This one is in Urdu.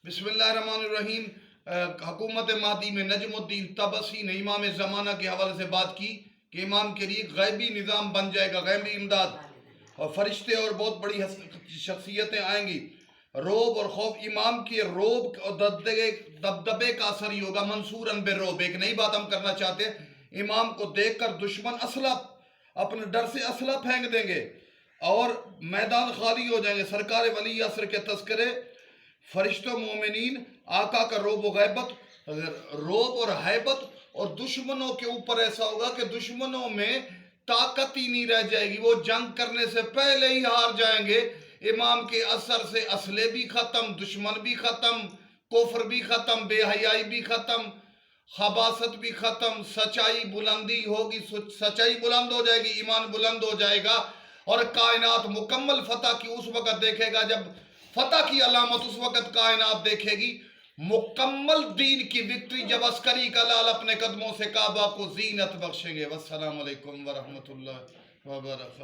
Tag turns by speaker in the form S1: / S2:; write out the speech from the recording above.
S1: بسم اللہ الرحمن الرحیم۔ حکومت مہدی میں نجم الدین طبسی نے امام زمانہ کے حوالے سے بات کی کہ امام کے لیے غیبی نظام بن جائے گا، غیبی امداد، اور فرشتے اور بہت بڑی شخصیتیں آئیں گی۔ روب اور خوف، امام کے روب اور دبدبے کا اثر ہی ہوگا۔ منصوراً بالرعب، ایک نئی بات ہم کرنا چاہتے ہیں، امام کو دیکھ کر دشمن اسلحہ اپنے ڈر سے اسلحہ پھینک دیں گے اور میدان خالی ہو جائیں گے۔ سرکار ولی عصر کے تذکرے، فرشتوں، مومنین، آقا کا روب اور حیبت، اور دشمنوں کے اوپر ایسا ہوگا کہ دشمنوں میں طاقت ہی نہیں رہ جائے گی، وہ جنگ کرنے سے پہلے ہی ہار جائیں گے۔ امام کے اثر سے اسلحے بھی ختم، دشمن بھی ختم، کفر بھی ختم، بے حیائی بھی ختم، خباثت بھی ختم، سچائی بلندی ہوگی، سچائی بلند ہو جائے گی، ایمان بلند ہو جائے گا، اور کائنات مکمل فتح کی اس وقت دیکھے گا جب فتح کی علامت اس وقت کائنات دیکھے گی، مکمل دین کی وکٹری جب عسکری کا لال اپنے قدموں سے کعبہ کو زینت بخشیں گے۔ والسلام علیکم ورحمۃ اللہ وبرکاتہ۔